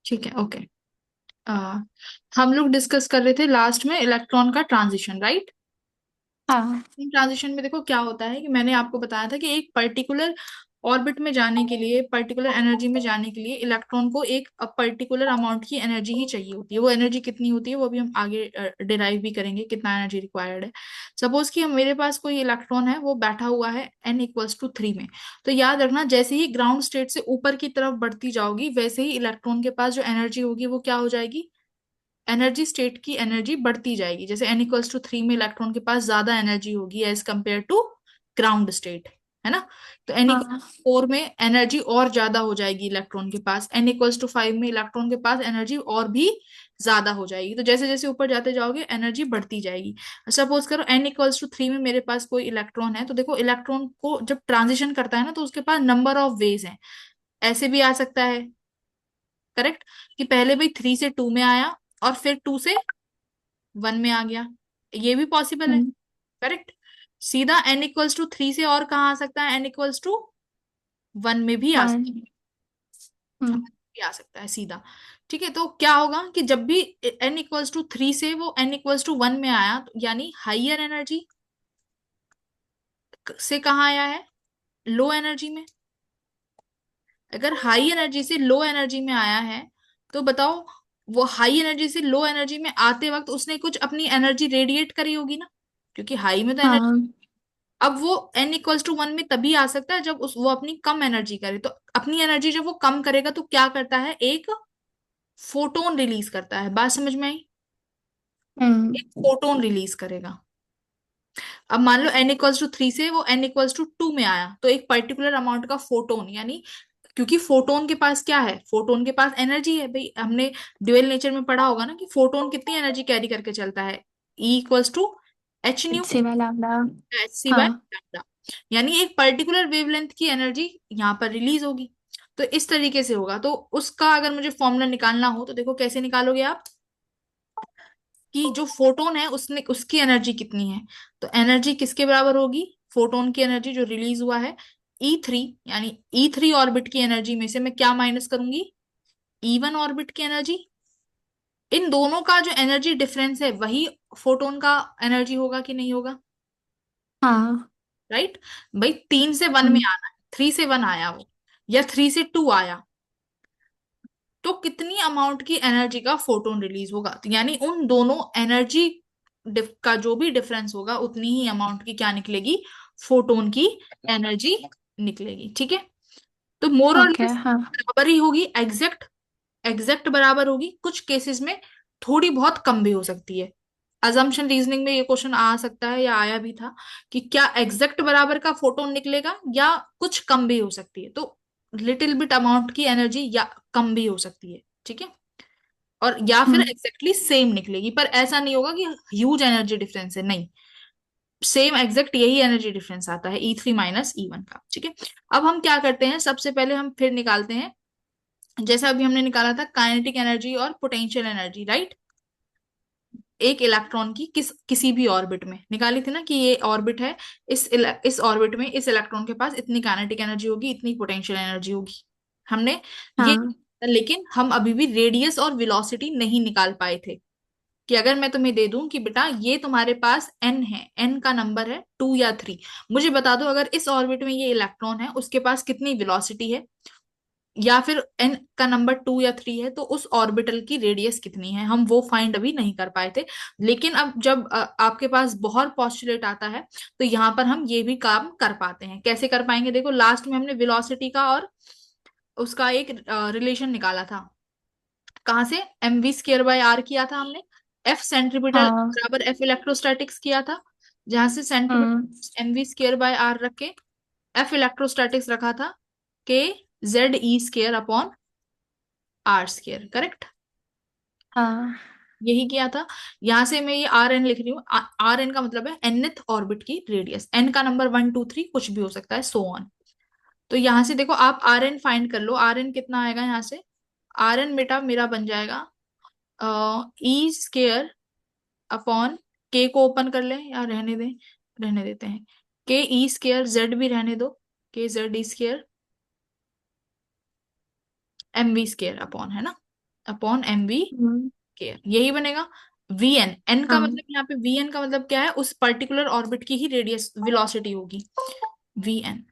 ठीक है, ओके। आ, हम लोग डिस्कस कर रहे थे लास्ट में इलेक्ट्रॉन का ट्रांजिशन, राइट। हाँ। ट्रांजिशन में देखो क्या होता है कि मैंने आपको बताया था कि एक पर्टिकुलर ऑर्बिट में जाने के लिए, पर्टिकुलर एनर्जी में जाने के लिए इलेक्ट्रॉन को एक पर्टिकुलर अमाउंट की एनर्जी ही चाहिए होती है। वो एनर्जी कितनी होती है वो भी हम आगे डिराइव भी करेंगे, कितना एनर्जी रिक्वायर्ड है। सपोज कि मेरे पास कोई इलेक्ट्रॉन है, वो बैठा हुआ है n = 3 में। तो याद रखना, जैसे ही ग्राउंड स्टेट से ऊपर की तरफ बढ़ती जाओगी, वैसे ही इलेक्ट्रॉन के पास जो एनर्जी होगी वो क्या हो जाएगी, एनर्जी स्टेट की एनर्जी बढ़ती जाएगी। जैसे n = 3 में इलेक्ट्रॉन के पास ज्यादा एनर्जी होगी as compare to ground state, है ना। तो हाँ। n = 4 में एनर्जी और ज्यादा हो जाएगी इलेक्ट्रॉन के पास, n = 5 में इलेक्ट्रॉन के पास एनर्जी और भी ज्यादा हो जाएगी। तो जैसे जैसे ऊपर जाते जाओगे एनर्जी बढ़ती जाएगी। सपोज करो n = 3 में मेरे पास कोई इलेक्ट्रॉन है, तो देखो इलेक्ट्रॉन को जब ट्रांजिशन करता है ना, तो उसके पास नंबर ऑफ वेज हैं। ऐसे भी आ सकता है, करेक्ट, कि पहले भाई 3 से 2 में आया और फिर 2 से 1 में आ गया। ये भी पॉसिबल है, हम्म। करेक्ट। सीधा n = 3 से और कहाँ आ सकता है, n = 1 में भी आ सकता वन। हम्म। भी आ सकता है सीधा। ठीक है, तो क्या होगा कि जब भी n = 3 से वो n = 1 में आया, तो यानी हाइयर एनर्जी से कहाँ आया है, लो एनर्जी में। अगर हाई एनर्जी से लो एनर्जी में आया है, तो बताओ, वो हाई एनर्जी से लो एनर्जी में आते वक्त उसने कुछ अपनी एनर्जी रेडिएट करी होगी ना, क्योंकि हाई में तो एनर्जी। हाँ। अब वो n = 1 में तभी आ सकता है जब वो अपनी कम एनर्जी करे। तो अपनी एनर्जी जब वो कम करेगा तो क्या करता है, एक फोटोन रिलीज करता है। बात समझ में आई, एक हम्म। फोटोन रिलीज करेगा। अब मान लो n = 3 से वो n = 2 में आया, तो एक पर्टिकुलर अमाउंट का फोटोन, यानी क्योंकि फोटोन के पास क्या है, फोटोन के पास एनर्जी है भाई। हमने ड्यूअल नेचर में पढ़ा होगा ना कि फोटोन कितनी एनर्जी कैरी करके चलता है, E = H/, इट्स वाला अपना। Hc/λ। हाँ। यानी एक पर्टिकुलर वेवलेंथ की एनर्जी यहाँ पर रिलीज होगी। तो इस तरीके से होगा। तो उसका अगर मुझे फॉर्मूला निकालना हो तो देखो कैसे निकालोगे आप, कि जो फोटोन है उसने उसकी एनर्जी कितनी है। तो एनर्जी किसके बराबर होगी, फोटोन की एनर्जी जो रिलीज हुआ है, E3। यानी E3 ऑर्बिट की एनर्जी में से मैं क्या माइनस करूंगी, E1 ऑर्बिट की एनर्जी। इन दोनों का जो एनर्जी डिफरेंस है वही फोटोन का एनर्जी होगा कि नहीं होगा, हाँ। राइट। भाई 3 से 1 में हम्म। आना है, 3 से 1 आया वो, या 3 से 2 आया, तो कितनी अमाउंट की एनर्जी का फोटोन रिलीज होगा। तो यानी उन दोनों एनर्जी का जो भी डिफरेंस होगा, उतनी ही अमाउंट की क्या निकलेगी, फोटोन की एनर्जी निकलेगी। ठीक है, तो मोर और ओके। लेस हाँ। बराबर ही होगी, एग्जैक्ट, एग्जैक्ट बराबर होगी। कुछ केसेस में थोड़ी बहुत कम भी हो सकती है। अजम्पशन रीजनिंग में ये क्वेश्चन आ सकता है या आया भी था, कि क्या एग्जैक्ट बराबर का फोटोन निकलेगा या कुछ कम भी हो सकती है। तो लिटिल बिट अमाउंट की एनर्जी या कम भी हो सकती है, ठीक है। और या फिर हम्म। एग्जैक्टली सेम निकलेगी, पर ऐसा नहीं होगा कि ह्यूज एनर्जी डिफरेंस है, नहीं। सेम एग्जैक्ट यही एनर्जी डिफरेंस आता है E3 - E1 का। ठीक है, अब हम क्या करते हैं, सबसे पहले हम फिर निकालते हैं, जैसा अभी हमने निकाला था काइनेटिक एनर्जी और पोटेंशियल एनर्जी, राइट। एक इलेक्ट्रॉन की किसी भी ऑर्बिट में निकाली थी ना, कि ये ऑर्बिट है, इस ऑर्बिट में इस इलेक्ट्रॉन के पास इतनी काइनेटिक एनर्जी होगी, इतनी पोटेंशियल एनर्जी होगी, हमने ये। हाँ। लेकिन हम अभी भी रेडियस और वेलोसिटी नहीं निकाल पाए थे। कि अगर मैं तुम्हें दे दूं कि बेटा ये तुम्हारे पास n है, n का नंबर है 2 या 3, मुझे बता दो अगर इस ऑर्बिट में ये इलेक्ट्रॉन है उसके पास कितनी वेलोसिटी है, या फिर n का नंबर 2 या 3 है तो उस ऑर्बिटल की रेडियस कितनी है, हम वो फाइंड अभी नहीं कर पाए थे। लेकिन अब जब आपके पास बहुत पॉस्टुलेट आता है, तो यहाँ पर हम ये भी काम कर पाते हैं। कैसे कर पाएंगे, देखो लास्ट में हमने वेलोसिटी का और उसका एक रिलेशन निकाला था। कहाँ से, mv² बाय r किया था हमने, F सेंट्रीपिटल हाँ। बराबर F इलेक्ट्रोस्टैटिक्स किया था, जहां से हम्म। सेंट्रीपिटल mv² बाय r रख के F इलेक्ट्रोस्टैटिक्स रखा था, k ZE² upon r², correct. हाँ। यही किया था। यहां से मैं ये आर एन लिख रही हूँ, आर एन का मतलब है nth ऑर्बिट की रेडियस, एन का नंबर 1 2 3 कुछ भी हो सकता है, सो ऑन। तो यहां से देखो आप आर एन फाइंड कर लो, आर एन कितना आएगा यहाँ से, आर एन बेटा मेरा बन जाएगा E² अपॉन, के को ओपन कर ले या रहने दें, रहने देते हैं, k E², जेड भी रहने दो, k ZE² mv² अपॉन, है ना। Upon M V hmm, square, यही बनेगा। वी एन, एन का हाँ। मतलब यहाँ पे वी एन का मतलब क्या है, उस पर्टिकुलर ऑर्बिट की ही रेडियस वेलोसिटी होगी, वी एन।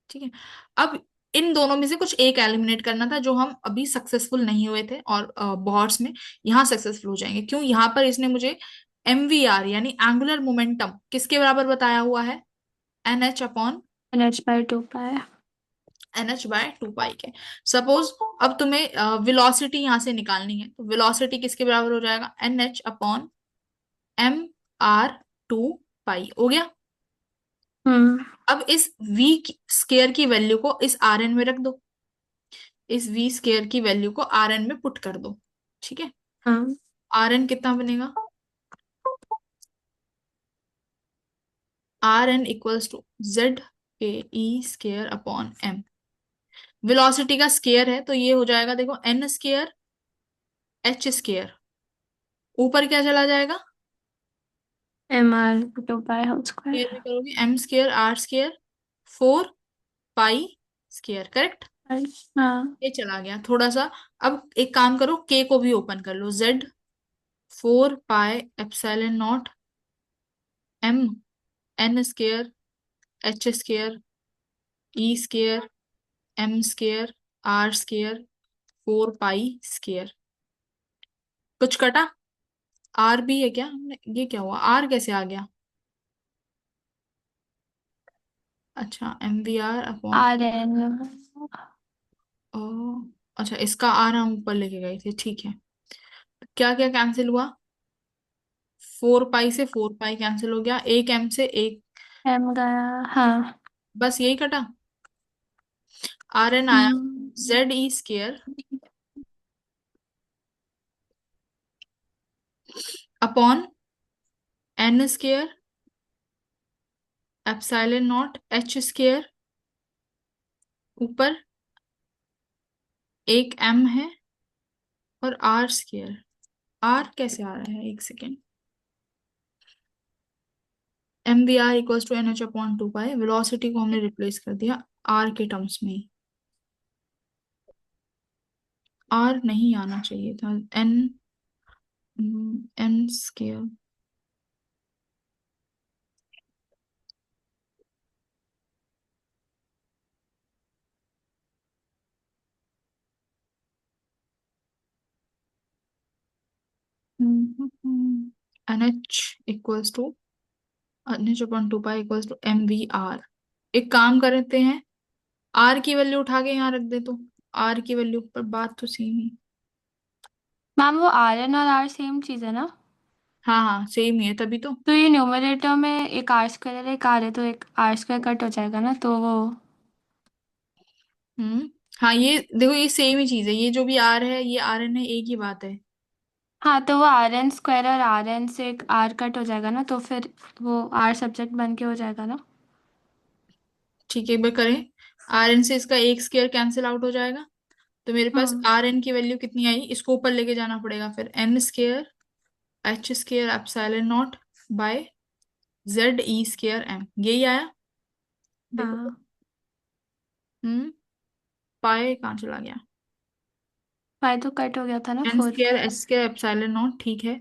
ठीक है। अब इन दोनों में से कुछ एक एलिमिनेट करना था, जो हम अभी सक्सेसफुल नहीं हुए थे, और बॉर्ड्स में यहाँ सक्सेसफुल हो जाएंगे। क्यों? यहाँ पर इसने मुझे एम वी आर यानी एंगुलर मोमेंटम किसके बराबर बताया हुआ है, n H upon NH/2 pi. N h by two pi के। सपोज अब तुम्हें वेलोसिटी यहाँ से निकालनी है, तो वेलोसिटी किसके बराबर हो जाएगा, n H upon m r two pi, हो गया। हम्म। अब इस v स्केयर की वैल्यू को इस आर एन में रख दो, इस v स्केयर की वैल्यू को आर एन में पुट कर दो। ठीक है। हाँ। आर एन कितना बनेगा, R N equals to Z A E square upon M. Velocity का स्केयर है तो ये हो जाएगा, देखो एन स्केयर एच स्केयर, ऊपर क्या चला जाएगा, MR/2 पाई होल स्क्वायर। स्केयर में करोगे M square are square, four pi square, correct. हाँ। ये चला गया थोड़ा सा। अब एक काम करो, के को भी ओपन कर लो, z four pi epsilon not m n square H square e square m square are square four pi square. कुछ कटा? आर भी है क्या हमने, ये क्या हुआ, आर कैसे आ गया, अच्छा M we R upon, RN। ओ अच्छा इसका आर हम ऊपर लेके गए थे, ठीक है। क्या क्या कैंसिल हुआ, फोर पाई से फोर पाई कैंसिल हो गया, एक एम से एक, M गया। हाँ। बस यही कटा। आर एन आया, हम्म। Z E square upon N square epsilon not h square, ऊपर एक एम है और आर स्केयर। आर कैसे आ रहा है, एक second, M we R equals to N H upon two pi, velocity को हमने रिप्लेस कर दिया आर के टर्म्स में ही। आर नहीं आना चाहिए था, N, N square, N H equals to N H upon two pi equals to M we R. एक काम करते हैं, आर की वैल्यू उठा के यहाँ रख दे, तो आर की वैल्यू पर बात तो सेम ही। मैम वो RN और R सेम चीज़ है ना? हाँ हाँ सेम ही है, तभी तो। तो ये न्यूमरेटर में एक R² है, एक R है, तो एक R² कट हो जाएगा ना, तो वो। हम्म। हाँ ये देखो, ये सेम ही चीज है, ये जो भी आर है ये आर एन है, एक ही बात है। हाँ, तो वो RN² और RN से एक R कट हो जाएगा ना, तो फिर वो R सब्जेक्ट बन के हो जाएगा ना। ठीक है, एक बार करें, आर एन से इसका एक स्केयर कैंसिल आउट हो जाएगा, तो मेरे पास हम्म। आर एन की वैल्यू कितनी आई, इसको ऊपर लेके जाना पड़ेगा, फिर N square H square epsilon not by Z E square M, यही आया। देखो, हाँ। पाए कहाँ चला गया, पाई तो कट हो गया था ना, एन 4 स्केयर से। एच स्केयर एप्सिलॉन नॉट, ठीक है।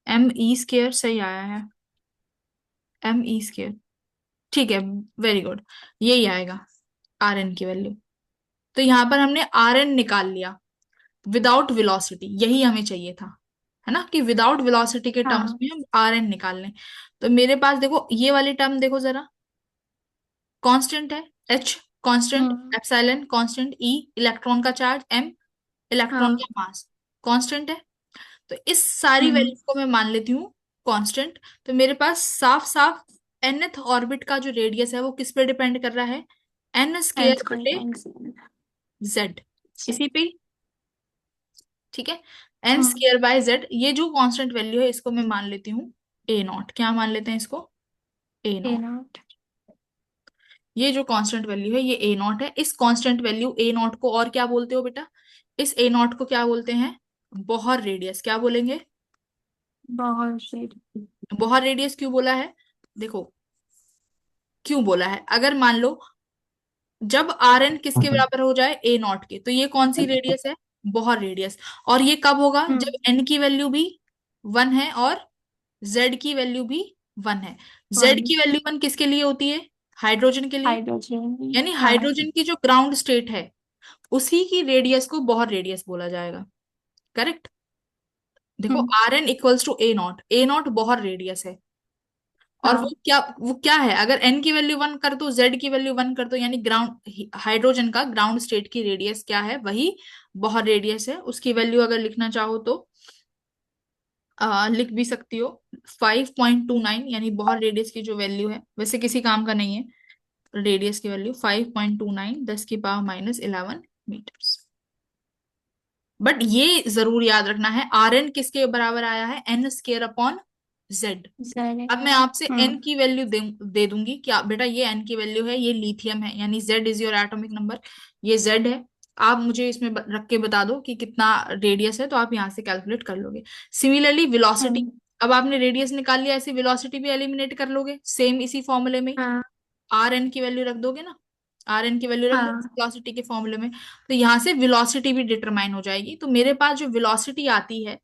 एम ई स्केयर सही आया है, एम ई स्केयर, ठीक है, वेरी गुड, यही आएगा आर एन की वैल्यू। तो यहाँ पर हमने आर एन निकाल लिया विदाउट वेलोसिटी, यही हमें चाहिए था, है ना, कि विदाउट वेलोसिटी के टर्म्स हाँ। में हम आर एन निकाल लें। तो मेरे पास देखो ये वाली टर्म देखो जरा, कांस्टेंट है, एच कांस्टेंट, हम्म। एप्सिलॉन कांस्टेंट, ई इलेक्ट्रॉन का चार्ज, एम इलेक्ट्रॉन का हाँ। मास कांस्टेंट है। तो इस सारी हम्म। वैल्यू को मैं मान लेती हूँ कांस्टेंट। तो मेरे पास साफ साफ nth ऑर्बिट का जो रेडियस है वो किस पे डिपेंड कर रहा है, एन एन स्केयर स्क्वायर बटे टाइम्स। जेड, अच्छा। इसी पे। ठीक है, N hmm. Square by Z, ये जो कांस्टेंट वैल्यू है इसको मैं मान लेती हूँ ए नॉट, क्या मान लेते हैं इसको, ए ए नॉट। नॉट। ये जो कांस्टेंट वैल्यू है ये ए नॉट है, इस कांस्टेंट वैल्यू ए नॉट को और क्या बोलते हो बेटा, इस ए नॉट को क्या बोलते हैं, बॉहर रेडियस, क्या बोलेंगे, बहुत सही। बॉहर रेडियस क्यों बोला है, देखो क्यों बोला है, अगर मान लो जब आर एन किसके बराबर हो जाए ए नॉट के, तो ये कौन सी रेडियस है, बहुत रेडियस। और ये कब होगा, जब हम्म। एन की वैल्यू भी 1 है और जेड की वैल्यू भी 1 है। Z one. की वैल्यू 1 किसके लिए होती है, हाइड्रोजन के लिए। हाइड्रोजन। यानी हाँ। हाइड्रोजन की जो ग्राउंड स्टेट है उसी की रेडियस को बहुत रेडियस बोला जाएगा। करेक्ट। देखो हम्म। Are N equals to a not, a not बहुत रेडियस है। और हाँ। वो क्या है, अगर एन की वैल्यू 1 कर दो, जेड की वैल्यू 1 कर दो, यानी ग्राउंड हाइड्रोजन का ग्राउंड स्टेट की रेडियस क्या है, वही बहुत रेडियस है। उसकी वैल्यू अगर लिखना चाहो तो लिख भी सकती हो, 5.29, यानी बहुत रेडियस की जो वैल्यू है, वैसे किसी काम का नहीं है। रेडियस की वैल्यू 5.29, 10⁻11 मीटर्स। बट ये जरूर याद रखना है, आर एन किसके बराबर आया है, N square upon Z. Sir. अब मैं आपसे एन हम्म। की वैल्यू दे दूंगी कि आप बेटा ये एन की वैल्यू है, ये लिथियम है, यानी Z is your atomic number, ये जेड है। आप मुझे इसमें रख के बता दो कि कितना रेडियस है, तो आप यहाँ से कैलकुलेट कर लोगे। सिमिलरली वेलोसिटी, हम्म। अब आपने रेडियस निकाल लिया, ऐसी वेलोसिटी भी एलिमिनेट कर लोगे सेम इसी फॉर्मूले में। हाँ। आर एन की वैल्यू रख दोगे ना, आर एन की वैल्यू रख दो हाँ। वेलोसिटी के फॉर्मूले में, तो यहाँ से वेलोसिटी भी डिटरमाइन हो जाएगी। तो मेरे पास जो वेलोसिटी आती है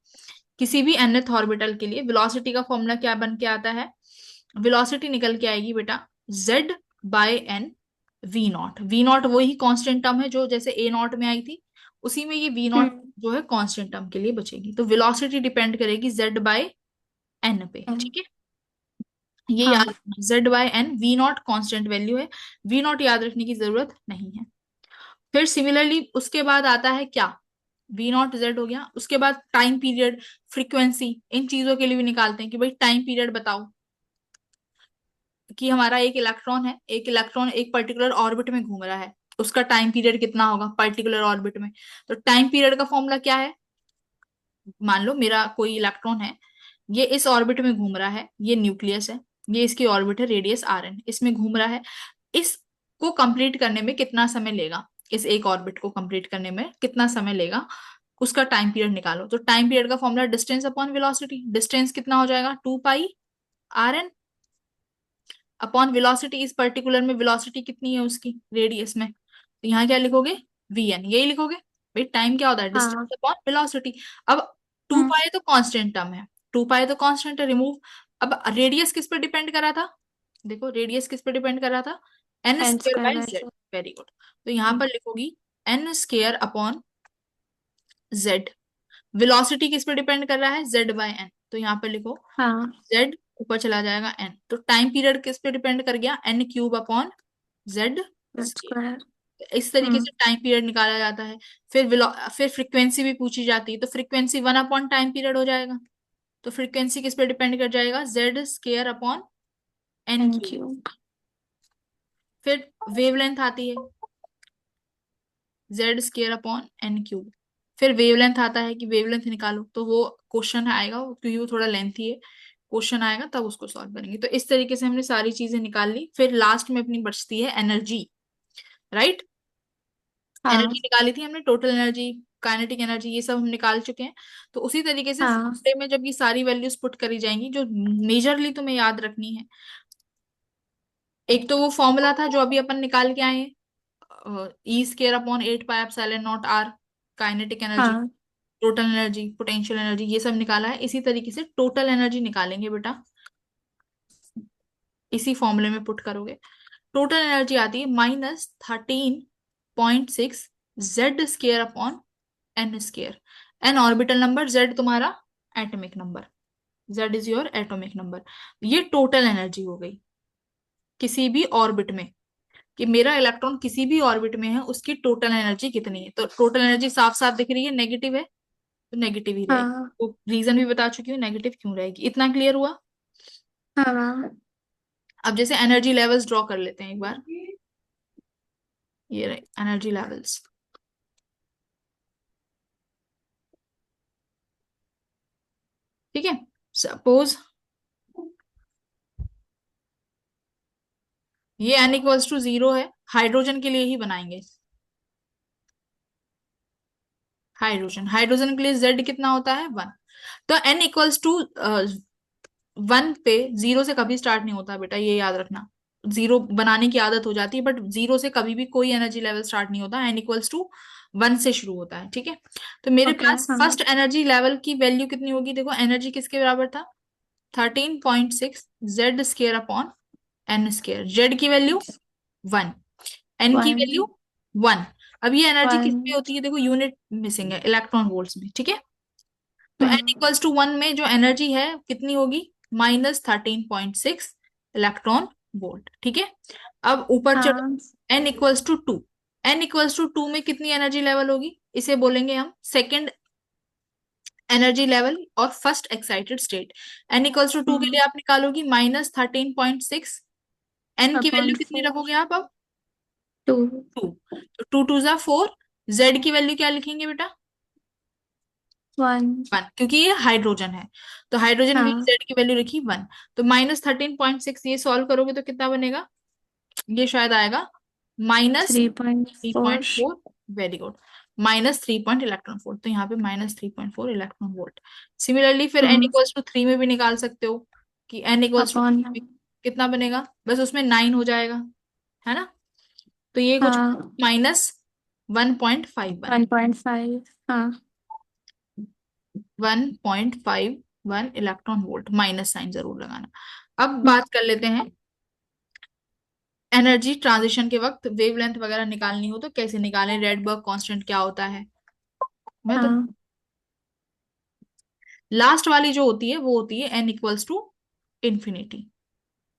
किसी भी nth ऑर्बिटल के लिए, वेलोसिटी का फॉर्मूला क्या बन के आता है, वेलोसिटी निकल के आएगी बेटा z by N V not. V not वही कांस्टेंट टर्म है जो जैसे ए नॉट में आई थी, उसी में ये वी नॉट हम्म। जो है कांस्टेंट टर्म के लिए बचेगी। तो वेलोसिटी डिपेंड करेगी z बाय एन पे, हम्म। ठीक है। ये याद हाँ। रखना, z by N, V not constant value है, वी नॉट याद रखने की जरूरत नहीं है। फिर सिमिलरली उसके बाद आता है क्या, वी नॉट जेड हो गया, उसके बाद टाइम पीरियड, फ्रीक्वेंसी, इन चीजों के लिए भी निकालते हैं कि भाई टाइम पीरियड बताओ, कि हमारा एक इलेक्ट्रॉन है, एक इलेक्ट्रॉन एक पर्टिकुलर ऑर्बिट में घूम रहा है, उसका टाइम पीरियड कितना होगा पर्टिकुलर ऑर्बिट में। तो टाइम पीरियड का फॉर्मूला क्या है, मान लो मेरा कोई इलेक्ट्रॉन है, ये इस ऑर्बिट में घूम रहा है, ये न्यूक्लियस है, ये इसकी ऑर्बिट है, रेडियस आर एन, इसमें घूम रहा है। इसको कंप्लीट करने में कितना समय लेगा, इस एक ऑर्बिट को कंप्लीट करने में कितना समय लेगा, उसका टाइम पीरियड निकालो। तो टाइम पीरियड का formula distance upon velocity, distance कितना हो जाएगा 2 पाई आर एन अपॉन वेलोसिटी, इस पर्टिकुलर में वेलोसिटी कितनी है उसकी रेडियस में, तो यहाँ क्या लिखोगे, वी एन, यही लिखोगे। भाई टाइम क्या होता है, हाँ। Distance upon velocity. अब टू हम्म। पाई तो कांस्टेंट टर्म है, 2 पाई तो कांस्टेंट है, रिमूव। अब रेडियस किस पर डिपेंड करा था, देखो रेडियस किस पर डिपेंड कर रहा था, N n square square by by z. Sir. Very good. तो यहाँ पर लिखोगी n square upon z. Velocity किस पे डिपेंड कर रहा है, जेड बाय एन, तो यहाँ पर लिखो हाँ। जेड, ऊपर चला जाएगा एन। तो टाइम पीरियड किस पे डिपेंड कर गया, N cube upon Z N square. Square. इस तरीके हम्म। से टाइम पीरियड निकाला जाता है। फिर फ्रीक्वेंसी भी पूछी जाती है, तो फ्रीक्वेंसी 1 अपॉन टाइम पीरियड हो जाएगा। तो फ्रीक्वेंसी किस पे डिपेंड कर जाएगा, Z square upon N N cube. Cube. फिर वेवलेंथ आती है, Z square upon N cube. फिर वेवलेंथ आता है कि वेवलेंथ निकालो, तो वो क्वेश्चन आएगा, क्योंकि वो थोड़ा लेंथी है, क्वेश्चन आएगा तब उसको सॉल्व करेंगे। तो इस तरीके से हमने सारी चीजें निकाल ली। फिर लास्ट में अपनी बचती है एनर्जी, राइट। हाँ। एनर्जी निकाली थी हमने, टोटल एनर्जी, काइनेटिक एनर्जी, ये सब हम निकाल चुके हैं। तो उसी तरीके से हाँ। फर्स्ट डे में जब ये सारी वैल्यूज पुट करी जाएंगी, जो मेजरली तुम्हें याद रखनी है, एक तो वो फॉर्मूला था जो अभी अपन निकाल के आए हैं, e square upon 8 pi epsilon not r, kinetic energy, हाँ। टोटल एनर्जी, पोटेंशियल एनर्जी, ये सब निकाला है। इसी तरीके से टोटल एनर्जी निकालेंगे बेटा, इसी फॉर्मूले में पुट करोगे। टोटल एनर्जी आती है -13.6 Z square upon N square. N orbital number, z तुम्हारा atomic number, z is your atomic number. ये टोटल एनर्जी हो गई किसी भी ऑर्बिट में, कि मेरा इलेक्ट्रॉन किसी भी ऑर्बिट में है, उसकी टोटल एनर्जी कितनी है। तो टोटल एनर्जी साफ साफ दिख रही है, नेगेटिव है, तो नेगेटिव ही रहेगी। हाँ। तो रीजन भी बता चुकी हूँ नेगेटिव क्यों रहेगी, इतना क्लियर हुआ। हाँ। अब जैसे एनर्जी लेवल्स ड्रॉ कर लेते हैं एक बार, ये रहे एनर्जी लेवल्स, ठीक है। सपोज ये n इक्वल्स टू 0 है, हाइड्रोजन के लिए ही बनाएंगे। हाइड्रोजन, हाइड्रोजन के लिए z कितना होता है 1। तो n इक्वल्स टू 1 पे 0 से कभी स्टार्ट नहीं होता बेटा, ये याद रखना। जीरो बनाने की आदत हो जाती है, बट जीरो से कभी भी कोई एनर्जी लेवल स्टार्ट नहीं होता, एन इक्वल्स टू वन से शुरू होता है, ठीक है। तो मेरे ओके। पास हाँ। फर्स्ट एनर्जी लेवल की वैल्यू कितनी होगी, देखो एनर्जी किसके बराबर था, 13.6 Z square upon N square, Z की वैल्यू 1, एन की वन। वैल्यू 1। अब ये एनर्जी किस में वन। होती है, देखो यूनिट मिसिंग है, इलेक्ट्रॉन वोल्ट्स में, ठीक है। तो एन हम्म। इक्वल्स टू 1 में जो एनर्जी है कितनी होगी, -13.6 इलेक्ट्रॉन वोल्ट, ठीक है। अब ऊपर चलो, हाँ। N equals to two, N equals to two में कितनी एनर्जी लेवल होगी, इसे बोलेंगे हम सेकेंड एनर्जी लेवल और first excited state. N equals to two के हम्म। लिए आप निकालोगी -13.6, एन की अपॉन वैल्यू कितनी 4। रखोगे आप अब, 2। 2, तो टू टू जा 4, जेड की वैल्यू क्या लिखेंगे बेटा, 1। 1, क्योंकि ये हाइड्रोजन है, तो हाइड्रोजन के लिए हाँ। जेड की वैल्यू रखी 1। तो -13.6 ये सॉल्व करोगे तो कितना बनेगा, ये शायद आएगा minus three 3.4। Point four very good, -3 electron volt, तो यहाँ पे -3.4 इलेक्ट्रॉन वोल्ट। सिमिलरली फिर N hmm. Equals to three में भी निकाल सकते हो, कि एन इक्वल्स टू अपॉन। कितना बनेगा, बस उसमें 9 हो जाएगा, है ना। तो ये कुछ हाँ। -1.51, 1.5। हाँ। 1.51 इलेक्ट्रॉन वोल्ट, माइनस साइन जरूर लगाना। अब हम्म। बात कर लेते हैं, एनर्जी ट्रांजिशन के वक्त वेवलेंथ वगैरह निकालनी हो तो कैसे निकालें, रेडबर्ग कांस्टेंट क्या होता है, मैं तो हाँ। लास्ट वाली जो होती है वो होती है एन इक्वल्स टू इन्फिनिटी,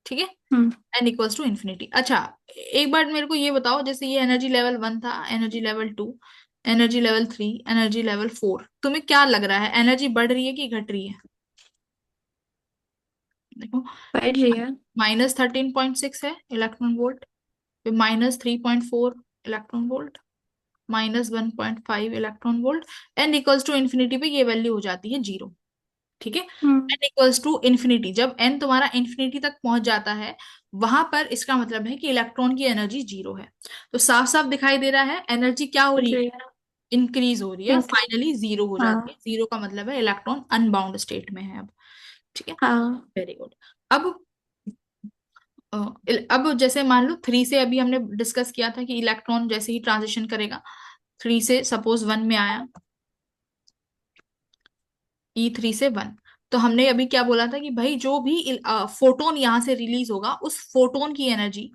ठीक है, हम्म। N equals to infinity. अच्छा, एक बार मेरे को ये बताओ, जैसे ये एनर्जी लेवल 1 था, energy level 2, energy level 3, energy level 4, तुम्हें क्या लग रहा है, एनर्जी बढ़ रही है कि घट रही है, देखो बढ़ रही है। -13.6 है इलेक्ट्रॉन वोल्ट, फिर -3.4 electron volt, -1.5 electron volt, N equals to infinity पे ये वैल्यू हो जाती है 0, ठीक है। हम्म। एन इक्वल्स टू इन्फिनिटी, जब एन तुम्हारा इन्फिनिटी तक पहुंच जाता है, वहां पर इसका मतलब है कि इलेक्ट्रॉन की एनर्जी 0 है। तो साफ साफ दिखाई दे रहा है एनर्जी क्या हो बढ़ रही है, रही है। इंक्रीज हो रही है, इंक्रीज। फाइनली 0 हो जाती है, हाँ। 0 का मतलब है इलेक्ट्रॉन अनबाउंड स्टेट में है अब, ठीक है, हाँ। Very good. अब अब जैसे मान लो 3 से, अभी हमने डिस्कस किया था कि इलेक्ट्रॉन जैसे ही ट्रांजिशन करेगा, 3 से सपोज 1 में आया, E3 से 1, तो हमने अभी क्या बोला था कि भाई जो भी फोटोन यहाँ से रिलीज होगा, उस फोटोन की एनर्जी,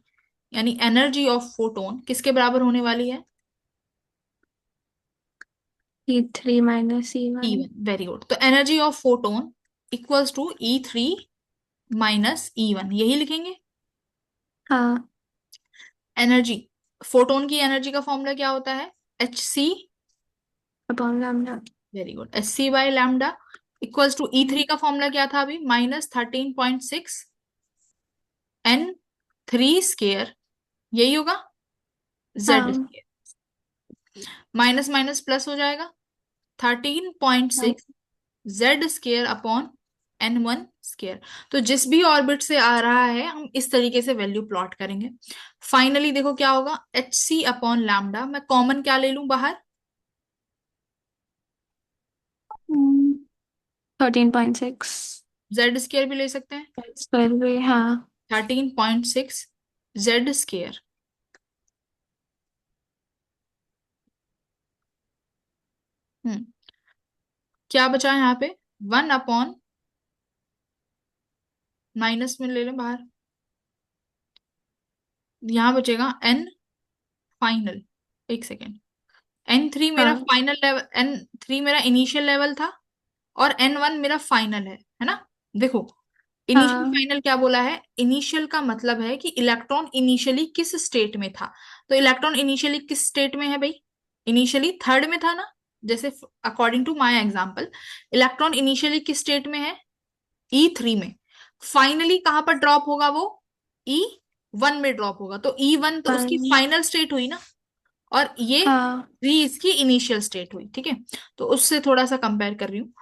यानी एनर्जी ऑफ फोटोन किसके बराबर होने वाली है, E3 minus E1। E1, very good. तो energy of photon equals to E3 minus E1, यही लिखेंगे। हाँ। एनर्जी, फोटोन की एनर्जी का फॉर्मूला क्या होता है, Hc, upon lambda. Very good, Hc/λ equals to E3 का फॉर्मूला क्या था अभी, -13.6 n3 स्केयर, यही होगा, जेड हाँ। स्केयर, माइनस माइनस प्लस हो जाएगा, 13.6 Z square upon n1 square. तो जिस भी ऑर्बिट से आ रहा है हम इस तरीके से वैल्यू प्लॉट करेंगे। फाइनली देखो क्या होगा, Hc/λ, मैं कॉमन क्या ले लूं बाहर, 13.6। जेड स्केयर भी ले सकते हैं, स्क्वायर भी। हाँ। 13.6 जेड स्केयर, हम्म, क्या बचा यहाँ पे, 1 अपॉन, माइनस में ले लें बाहर, यहाँ बचेगा n फाइनल, एक सेकेंड, n3 मेरा हाँ। फाइनल लेवल, n3 मेरा इनिशियल लेवल था, और n1 मेरा फाइनल है ना। देखो, इनिशियल हाँ। फाइनल क्या बोला है, इनिशियल का मतलब है कि इलेक्ट्रॉन इनिशियली किस स्टेट में था, तो इलेक्ट्रॉन इनिशियली किस स्टेट में है भाई, इनिशियली थर्ड में था ना, जैसे according to my example, electron initially किस स्टेट में है, E3 में, फाइनली कहां पर ड्रॉप होगा वो, E1 में ड्रॉप होगा, तो E1 तो उसकी वन। फाइनल स्टेट हुई ना, और ये हाँ। 3 इसकी इनिशियल स्टेट हुई, ठीक है। तो उससे थोड़ा सा कंपेयर कर रही हूँ,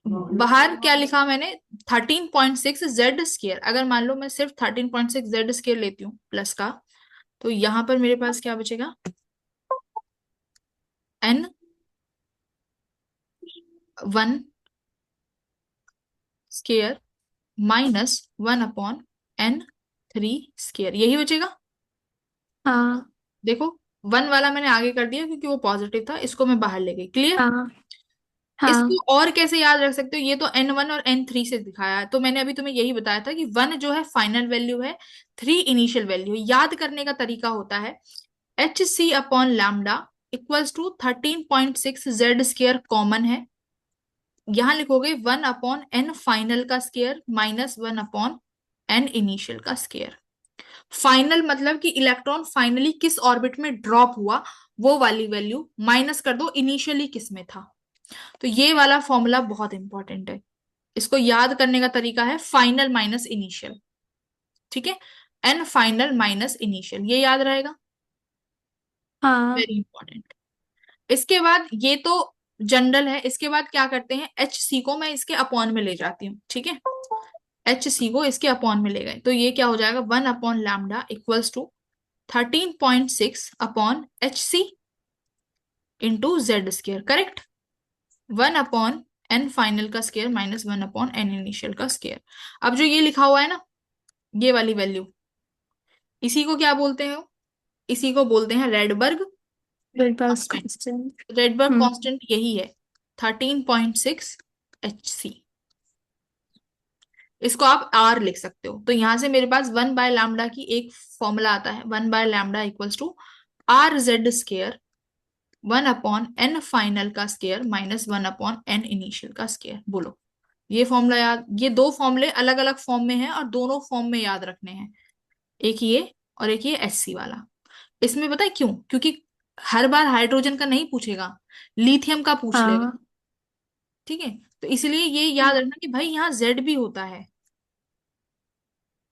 बाहर क्या लिखा मैंने, 13.6 जेड स्केयर, अगर मान लो मैं सिर्फ 13.6 जेड स्केयर लेती हूँ प्लस का, तो यहाँ पर मेरे पास क्या बचेगा, n1 square -1 upon n 3 square, यही बचेगा। हाँ देखो, 1 वाला मैंने आगे कर दिया क्योंकि वो पॉजिटिव था, इसको मैं बाहर ले गई। क्लियर। हाँ इसको हाँ और कैसे याद रख सकते हो, ये तो n1 और n3 से दिखाया है, तो मैंने अभी तुम्हें यही बताया था कि 1 जो है फाइनल वैल्यू है, 3 इनिशियल वैल्यू है। याद करने का तरीका होता है H C upon lambda equals to 13.6 Z स्क्र कॉमन है। यहां लिखोगे 1/n फाइनल का स्क्वायर माइनस 1/n इनिशियल का स्क्वायर। फाइनल मतलब कि इलेक्ट्रॉन फाइनली किस ऑर्बिट में ड्रॉप हुआ, वो वाली वैल्यू माइनस कर दो इनिशियली किस में था। तो ये वाला फॉर्मूला बहुत इंपॉर्टेंट है। इसको याद करने का तरीका है फाइनल माइनस इनिशियल। ठीक है, एन फाइनल माइनस इनिशियल, ये याद रहेगा। हाँ। Very important. इसके बाद ये तो जनरल है, इसके बाद क्या करते हैं, एच सी को मैं इसके अपॉन में ले जाती हूँ। ठीक है, एच सी को इसके अपॉन में ले गए तो ये क्या हो जाएगा, 1/λ equals to 13.6/Hc into z square. Correct. 1/n final का स्क्वायर माइनस 1/n इनिशियल का स्क्वायर। अब जो ये लिखा हुआ है ना, ये वाली वैल्यू, इसी को क्या बोलते हैं, इसी को बोलते हैं रेडबर्ग बिल्बर्ग कांस्टेंट। कांस्टेंट। रेडबर्ग हम्म। कांस्टेंट यही है, 13.6 Hc। इसको आप आर लिख सकते हो। तो यहां से मेरे पास 1/λ की एक फॉर्मूला आता है, 1/λ equals to r z square 1/n final का स्क्वायर माइनस 1/n इनिशियल का स्क्वायर। बोलो, ये फॉर्मूला याद, ये दो फॉर्मूले अलग अलग फॉर्म में हैं और दोनों फॉर्म में याद रखने हैं, एक ये और एक ये एससी वाला। इसमें पता है क्यों, क्योंकि हर बार हाइड्रोजन का नहीं पूछेगा, लिथियम का पूछ लेगा। हाँ। ठीक है, तो इसलिए ये याद रखना कि भाई यहाँ जेड भी होता है,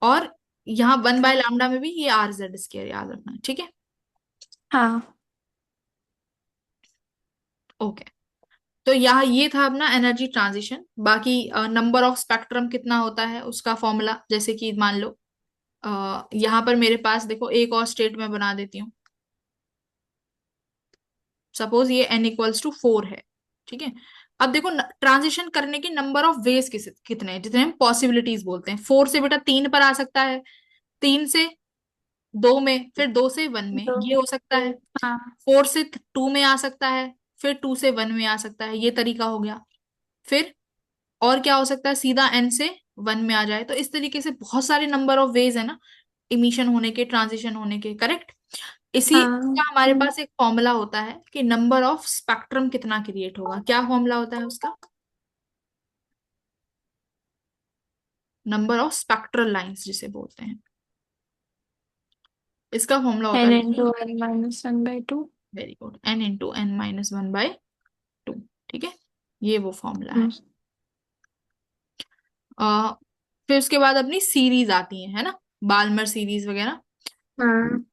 और यहाँ 1/λ में भी ये आर जेड स्क्वायर याद रखना। ठीक है। हाँ। ओके। तो यहाँ ये था अपना एनर्जी ट्रांजिशन। बाकी नंबर ऑफ स्पेक्ट्रम कितना होता है उसका फॉर्मूला, जैसे कि मान लो यहाँ पर मेरे पास देखो एक और स्टेट में बना देती हूँ। सपोज ये n इक्वल्स टू 4 है। ठीक है, अब देखो ट्रांजिशन करने के नंबर ऑफ वेज कितने हैं, जितने हम पॉसिबिलिटीज बोलते हैं। 4 से बेटा 3 पर आ सकता है, 3 से 2 में, फिर 2 से 1 में दो। ये हो सकता है, हाँ। 4 से 2 में आ सकता है, फिर 2 से 1 में आ सकता है, ये तरीका हो गया। फिर और क्या हो सकता है, सीधा n से 1 में आ जाए। तो इस तरीके से बहुत सारे नंबर ऑफ वेज है ना, इमिशन होने के, ट्रांजिशन होने के। करेक्ट। इसी हाँ। का हमारे पास एक फॉर्मूला होता है कि नंबर ऑफ स्पेक्ट्रम कितना क्रिएट होगा। क्या फॉर्मूला होता है उसका, नंबर ऑफ स्पेक्ट्रल लाइंस जिसे बोलते हैं, इसका फॉर्मूला होता एन है, into N minus one by two. Very good, n × n−1/2। ठीक है, ये वो फॉर्मूला है। आ, फिर उसके बाद अपनी सीरीज आती है ना, बाल्मर सीरीज वगैरह। हाँ।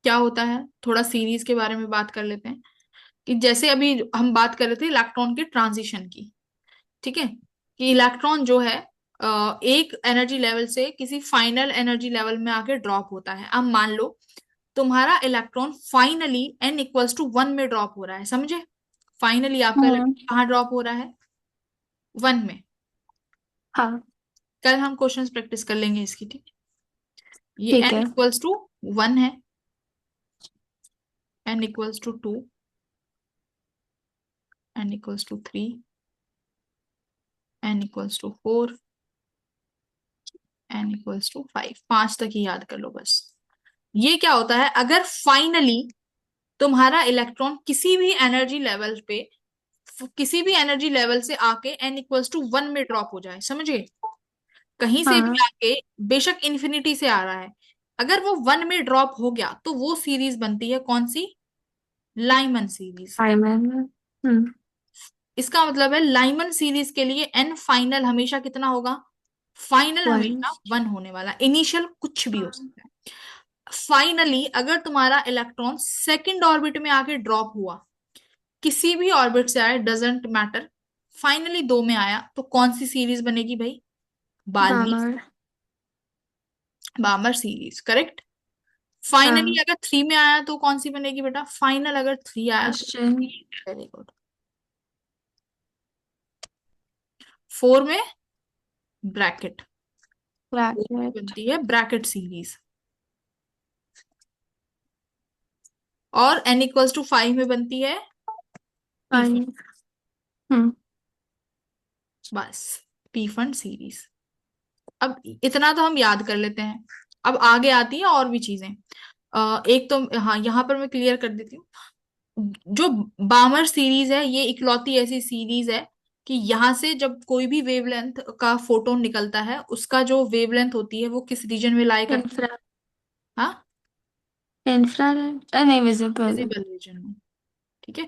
क्या होता है, थोड़ा सीरीज के बारे में बात कर लेते हैं। कि जैसे अभी हम बात कर रहे थे इलेक्ट्रॉन के ट्रांजिशन की। ठीक है, कि इलेक्ट्रॉन जो है एक एनर्जी लेवल से किसी फाइनल एनर्जी लेवल में आके ड्रॉप होता है। अब मान लो तुम्हारा इलेक्ट्रॉन फाइनली n = 1 में ड्रॉप हो रहा है, समझे। फाइनली आपका हम्म। इलेक्ट्रॉन कहाँ ड्रॉप हो रहा है, 1 में। हाँ। कल हम क्वेश्चंस प्रैक्टिस कर लेंगे इसकी। ठीक है, ये ठीक है। n = 1 है, n = 2, n = 3, n = 4, n = 5। 5 तक ही याद कर लो बस। ये क्या होता है, अगर फाइनली तुम्हारा इलेक्ट्रॉन किसी भी एनर्जी लेवल से आके n = 1 में ड्रॉप हो जाए, समझ गए। कहीं से भी हाँ। आके, बेशक इन्फिनिटी से आ रहा है, अगर वो 1 में ड्रॉप हो गया तो वो सीरीज बनती है कौन सी, लाइमन सीरीज। टाइमर। हम्म। इसका मतलब है लाइमन सीरीज के लिए एन फाइनल हमेशा कितना होगा, फाइनल वन। हमेशा 1 होने वाला, इनिशियल कुछ भी हो हाँ। सकता है। फाइनली अगर तुम्हारा इलेक्ट्रॉन सेकंड ऑर्बिट में आके ड्रॉप हुआ, किसी भी ऑर्बिट से आए डजेंट मैटर, फाइनली 2 में आया, तो कौन सी सीरीज बनेगी भाई, Balmer Balmer. Balmer series. Correct. Finally हाँ। अगर 3 में आया तो कौन सी बनेगी बेटा, फाइनल अगर 3 आया तो, क्वेश्चन। Very good. 4 में ब्रैकेट, ब्रैकेट। बनती है ब्रैकेट सीरीज। और n = 5 में बनती है पी फंड। 5। हम्म। बस, पी फंड सीरीज। अब इतना तो हम याद कर लेते हैं। अब आगे आती है और भी चीजें। एक तो हाँ, यहाँ पर मैं क्लियर कर देती हूँ। जो बामर सीरीज है ये इकलौती ऐसी सीरीज है कि यहाँ से जब कोई भी वेवलेंथ का फोटोन निकलता है, उसका जो वेवलेंथ होती है वो किस रीजन में लाई करती है? इंफ्रा हाँ, इंफ्रारेड नहीं, विजिबल। विजिबल रीजन में। ठीक है।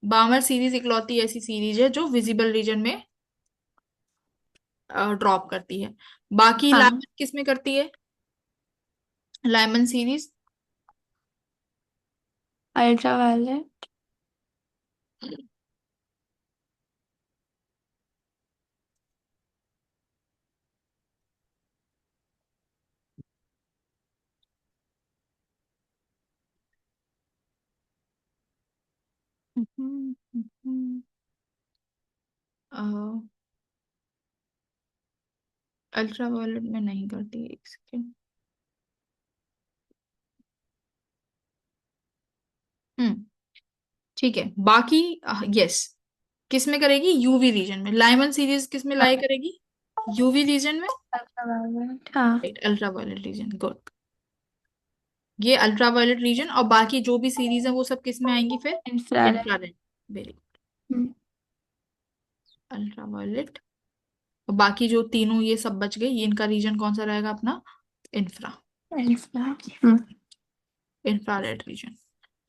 बामर सीरीज इकलौती ऐसी सीरीज है जो विजिबल रीजन में ड्रॉप करती है। बाकी लाइमन हाँ। किस में करती है? Lyman series. अल्ट्रावायलेट। अल्ट्रावायलेट में नहीं करती, एक सेकेंड। हम्म, ठीक है। बाकी यस, किस में करेगी? यूवी रीजन में। लाइमन सीरीज किस में लाई करेगी? यूवी रीजन में। अल्ट्रावायलेट हाँ। Right, ultraviolet region, good. ये अल्ट्रावायलेट रीजन, और बाकी जो भी सीरीज है वो सब किस में आएंगी फिर? इंफ्रारेड। इंफ्रारेड। Very ultraviolet. और बाकी जो तीनों ये सब बच गए, ये इनका रीजन कौन सा रहेगा अपना? Infra, infra. Infrared reason.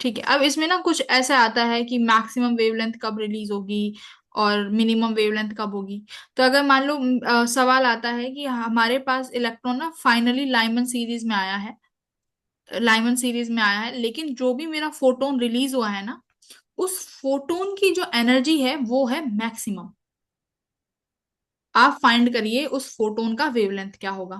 ठीक है। अब इसमें ना कुछ ऐसा आता है कि मैक्सिमम वेवलेंथ कब रिलीज होगी और मिनिमम वेवलेंथ कब होगी। तो अगर मान लो सवाल आता है कि हमारे पास इलेक्ट्रॉन ना फाइनली लाइमन सीरीज में आया है, लाइमन सीरीज में आया है, लेकिन जो भी मेरा फोटोन रिलीज हुआ है ना, उस फोटोन की जो एनर्जी है वो है मैक्सिमम। आप फाइंड करिए उस फोटोन का वेवलेंथ क्या होगा।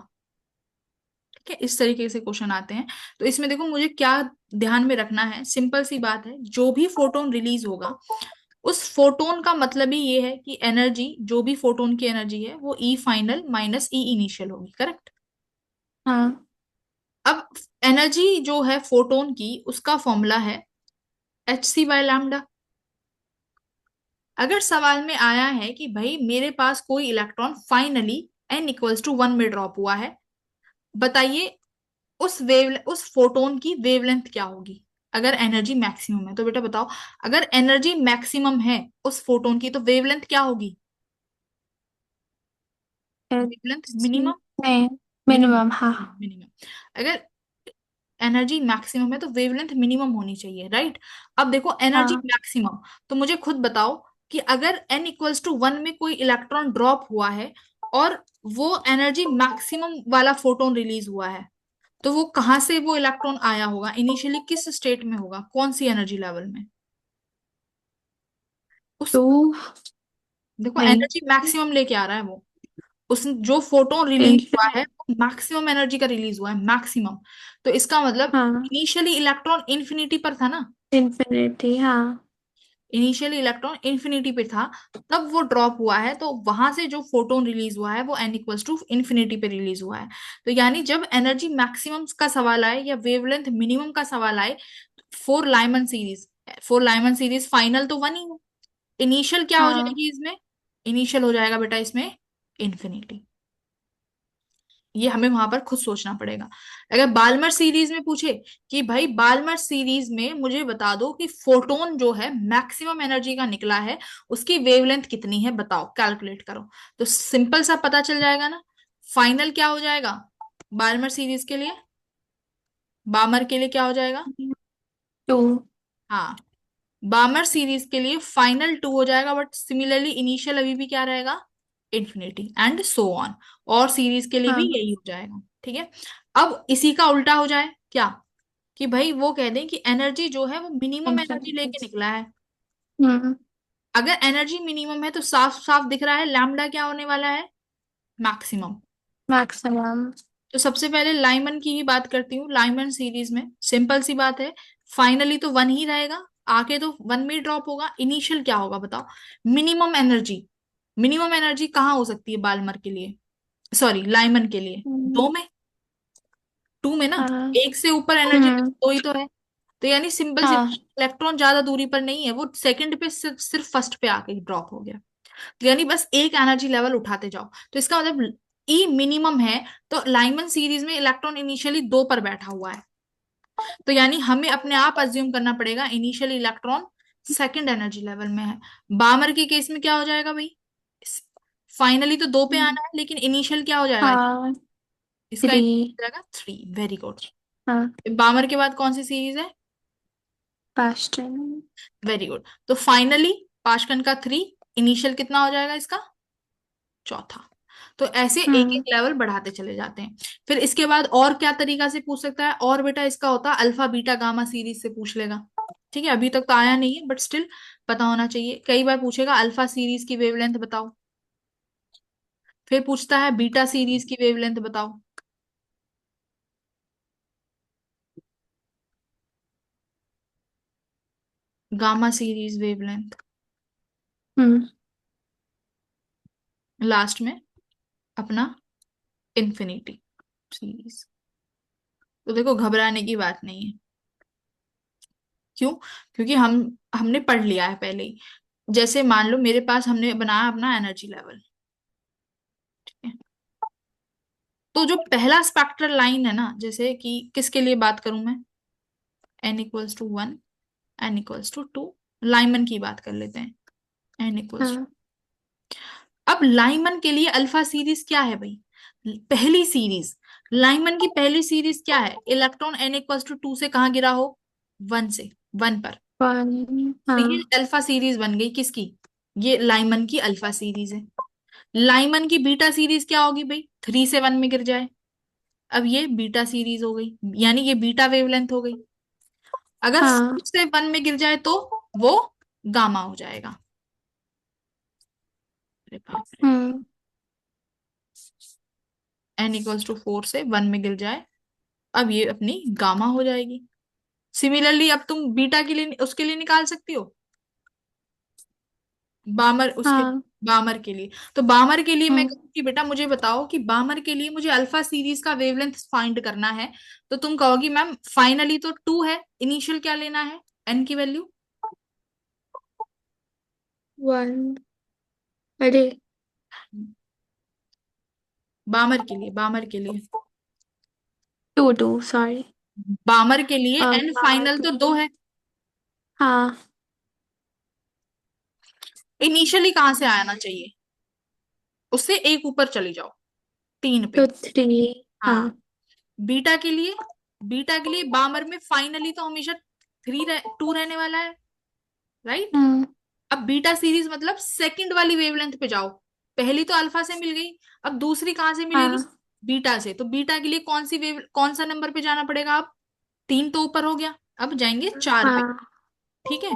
ठीक है, इस तरीके से क्वेश्चन आते हैं। तो इसमें देखो मुझे क्या ध्यान में रखना है, सिंपल सी बात है, जो भी फोटोन रिलीज होगा उस फोटोन का मतलब ही ये है कि एनर्जी, जो भी फोटोन की एनर्जी है वो ई फाइनल माइनस ई इनिशियल होगी, करेक्ट? हाँ। अब एनर्जी जो है फोटोन की, उसका फॉर्मूला है Hc/λ। अगर सवाल में आया है कि भाई मेरे पास कोई इलेक्ट्रॉन फाइनली n = 1 में ड्रॉप हुआ है, बताइए उस फोटोन की वेवलेंथ क्या होगी अगर एनर्जी मैक्सिमम है? तो बेटा बताओ, अगर एनर्जी मैक्सिमम है उस फोटोन की तो वेवलेंथ क्या होगी? Wavelength HC minimum. नहीं, मिनिमम, मिनिमम हाँ। मिनिमम। अगर एनर्जी मैक्सिमम है तो वेवलेंथ मिनिमम होनी चाहिए, राइट? अब देखो एनर्जी हाँ। मैक्सिमम, तो मुझे खुद बताओ कि अगर n = 1 में कोई इलेक्ट्रॉन ड्रॉप हुआ है और वो एनर्जी मैक्सिमम वाला फोटोन रिलीज हुआ है, तो वो कहाँ से वो इलेक्ट्रॉन आया होगा? इनिशियली किस स्टेट में होगा, कौन सी एनर्जी लेवल में? उस, टू। देखो नहीं। एनर्जी मैक्सिमम लेके आ रहा है वो। उस जो फोटोन रिलीज हुआ है इन्फिनिट। वो मैक्सिमम एनर्जी का रिलीज हुआ है, मैक्सिमम। तो इसका मतलब हाँ। इनिशियली इलेक्ट्रॉन इन्फिनिटी पर था ना, इन्फिनिटी हाँ। इनिशियली इलेक्ट्रॉन इन्फिनिटी पे था, तब वो ड्रॉप हुआ है, तो वहां से जो फोटोन रिलीज हुआ है वो n = इन्फिनिटी पे रिलीज हुआ है। तो यानी जब एनर्जी मैक्सिमम का सवाल आए या वेवलेंथ मिनिमम का सवाल आए, for Lyman series, for Lyman series final तो 1 ही है। इनिशियल क्या हो हाँ। जाएगी इसमें? इनिशियल हो जाएगा बेटा इसमें इन्फिनिटी। ये हमें वहां पर खुद सोचना पड़ेगा। अगर बाल्मर सीरीज में पूछे कि भाई बाल्मर सीरीज में मुझे बता दो कि फोटोन जो है मैक्सिमम एनर्जी का निकला है, उसकी वेवलेंथ कितनी है बताओ, कैलकुलेट करो। तो सिंपल सा पता चल जाएगा ना। फाइनल क्या हो जाएगा बाल्मर सीरीज के लिए? बामर के लिए क्या हो जाएगा? टू। हाँ, बामर सीरीज के लिए फाइनल 2 हो जाएगा, बट सिमिलरली इनिशियल अभी भी क्या रहेगा? Infinity and so on. और सीरीज के लिए भी हाँ। यही हो जाएगा। ठीक है। अब इसी का उल्टा हो जाए क्या, कि भाई वो कह दें कि एनर्जी जो है वो मिनिमम एनर्जी इन्फिनिटी। लेके निकला है। हम्म। अगर एनर्जी मिनिमम है तो साफ साफ दिख रहा है लैम्डा क्या होने वाला है? मैक्सिमम। मैक्सिमम। तो सबसे पहले लाइमन की ही बात करती हूँ। लाइमन सीरीज में सिंपल सी बात है, फाइनली तो 1 ही रहेगा, आके तो 1 में ड्रॉप होगा। इनिशियल क्या होगा बताओ? Minimum energy. मिनिमम एनर्जी कहाँ हो सकती है बाल्मर के लिए? सॉरी, लाइमन के लिए हम्म, दो में, टू में ना, हाँ। एक से ऊपर एनर्जी हम्म। दो ही तो है। तो यानी सिंपल सी, हाँ। इलेक्ट्रॉन ज्यादा दूरी पर नहीं है, वो सेकंड पे सिर्फ फर्स्ट पे आके ड्रॉप हो गया। तो यानी बस एक एनर्जी लेवल उठाते जाओ, तो इसका मतलब ई मिनिमम है। तो लाइमन सीरीज में इलेक्ट्रॉन इनिशियली दो पर बैठा हुआ है, तो यानी हमें अपने आप अज्यूम करना पड़ेगा initial electron second energy level में है। बामर के केस में क्या हो जाएगा भाई, फाइनली तो दो पे हम्म, आना है, लेकिन इनिशियल क्या हो जाएगा, हाँ। इसका थ्री। initial हो जाएगा थ्री। Very good. हाँ। बामर के बाद कौन सी सीरीज है, पास्टन। Very good. तो फाइनली पाशकन का थ्री, इनिशियल कितना हो जाएगा इसका, चौथा। तो ऐसे एक एक हम्म। लेवल बढ़ाते चले जाते हैं। फिर इसके बाद और क्या तरीका से पूछ सकता है, और बेटा इसका होता है अल्फा बीटा गामा सीरीज से पूछ लेगा। ठीक है, अभी तक तो आया नहीं है, बट स्टिल पता होना चाहिए। कई बार पूछेगा अल्फा सीरीज की वेवलेंथ बताओ, फिर पूछता है बीटा सीरीज की वेवलेंथ बताओ, गामा सीरीज वेवलेंथ, हम्म। लास्ट में अपना इन्फिनिटी सीरीज। तो देखो घबराने की बात नहीं है। क्यों, क्योंकि हमने पढ़ लिया है पहले ही। जैसे मान लो मेरे पास, हमने बनाया अपना एनर्जी लेवल, तो जो पहला स्पेक्ट्रल लाइन है ना, जैसे कि किसके लिए बात करूं मैं, n=1, n=2, लाइमन की बात कर लेते हैं, n=, हाँ। अब लाइमन के लिए अल्फा सीरीज क्या है भाई, पहली सीरीज, लाइमन की पहली सीरीज क्या है, इलेक्ट्रॉन n=2 से कहाँ गिरा हो, वन से, वन पर। वन। तो ये हाँ। अल्फा सीरीज बन गई किसकी, ये लाइमन की अल्फा सीरीज है। लाइमन की बीटा सीरीज क्या होगी भाई, थ्री से वन में गिर जाए, अब ये बीटा सीरीज हो गई, यानी ये बीटा वेवलेंथ हो गई। अगर हाँ। फोर से वन में गिर जाए तो वो गामा हो जाएगा। अरे बाप रे, हम्म। n=4 से वन में गिर जाए, अब ये अपनी गामा हो जाएगी। सिमिलरली अब तुम बीटा के लिए, उसके लिए निकाल सकती हो, बामर उसके, हाँ। बामर के लिए। तो बामर के लिए मैं हम्म। कहूँ कि बेटा मुझे बताओ कि बामर के लिए मुझे अल्फा सीरीज का वेवलेंथ फाइंड करना है। तो तुम कहोगी मैम फाइनली तो टू है, इनिशियल क्या लेना है, एन की वैल्यू। वन। अरे। बामर के लिए, बामर के लिए, टू टू सॉरी। बामर के लिए एन फाइनल टू। तो दो है। हाँ। इनिशियली कहाँ से आना चाहिए, उससे एक ऊपर चली जाओ, तीन पे। तो थ्री। हाँ। हाँ, बीटा के लिए, बीटा के लिए बामर में फाइनली तो हमेशा टू रहने वाला है, राइट। हम्म। अब बीटा सीरीज मतलब सेकंड वाली वेवलेंथ पे जाओ, पहली तो अल्फा से मिल गई, अब दूसरी कहाँ से मिलेगी, हाँ। बीटा से। तो बीटा के लिए कौन सी वेव, कौन सा नंबर पे जाना पड़ेगा, अब तीन तो ऊपर हो गया, अब जाएंगे चार पे। हाँ। ठीक है,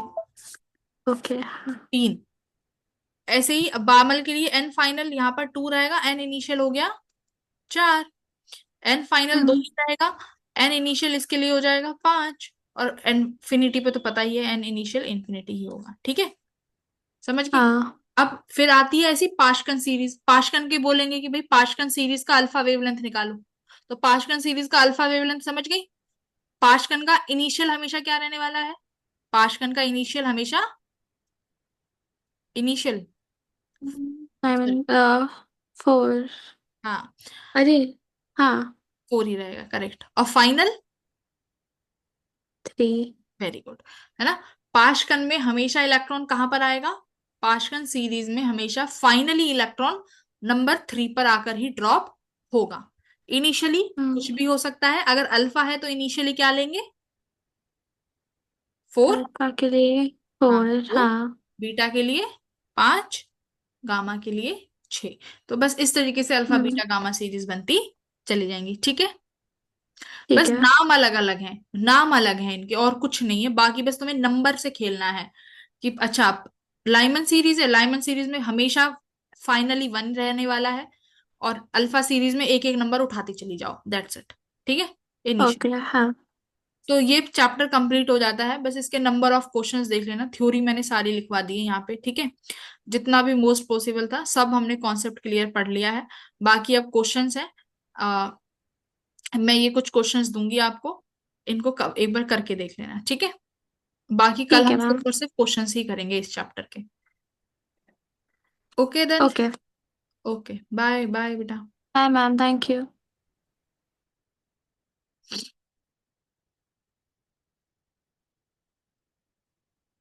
ओके। हाँ। तीन। ऐसे ही अब बामल के लिए एन फाइनल यहाँ पर टू रहेगा, एन इनिशियल हो गया चार, एन फाइनल दो हम्म। ही रहेगा, एन इनिशियल इसके लिए हो जाएगा पांच, और इन्फिनिटी पे तो पता ही है एन इनिशियल इन्फिनिटी ही होगा। ठीक है, समझ गई। हाँ। अब फिर आती है ऐसी पाशकन सीरीज, पाशकन के बोलेंगे कि भाई पाशकन सीरीज का अल्फा वेवलेंथ निकालो। तो पाशकन सीरीज का अल्फा वेवलेंथ समझ गई, पाशकन का इनिशियल हमेशा क्या रहने वाला है, पाशकन का इनिशियल हमेशा, इनिशियल, आई मीन फोर। हाँ, अरे। हाँ। फोर ही रहेगा, करेक्ट। और फाइनल, थ्री। वेरी गुड, है ना। पाशकन में हमेशा इलेक्ट्रॉन कहाँ पर आएगा, पाशकन सीरीज में हमेशा फाइनली इलेक्ट्रॉन नंबर थ्री पर आकर ही ड्रॉप होगा। इनिशियली कुछ हम्म। भी हो सकता है, अगर अल्फा है तो इनिशियली क्या लेंगे, फोर, अल्फा के लिए हाँ फोर। फोर, हाँ। बीटा के लिए पांच, गामा के लिए छह। तो बस इस तरीके से अल्फा हम्म। बीटा गामा सीरीज बनती चली जाएंगी। ठीक है, ठीक बस है। नाम अलग अलग हैं, नाम अलग हैं इनके, और कुछ नहीं है, बाकी बस तुम्हें नंबर से खेलना है कि अच्छा लाइमन सीरीज है, लाइमन सीरीज में हमेशा फाइनली वन रहने वाला है, और अल्फा सीरीज में एक एक नंबर उठाती चली जाओ, दैट्स इट। ठीक है, इनिशियल। ओके। हाँ। तो ये चैप्टर कंप्लीट हो जाता है। बस इसके नंबर ऑफ क्वेश्चंस देख लेना, थ्योरी मैंने सारी लिखवा दी है यहाँ पे, ठीक है। जितना भी मोस्ट पॉसिबल था सब हमने कॉन्सेप्ट क्लियर पढ़ लिया है। बाकी अब क्वेश्चंस है। आ, मैं ये कुछ क्वेश्चंस दूंगी आपको, इनको एक बार करके देख लेना, ठीक है। बाकी कल ठीक है हम मैम। सिर्फ और सिर्फ क्वेश्चंस ही करेंगे इस चैप्टर के। Okay then. Okay. Okay, bye bye बेटा। Bye ma'am, thank you.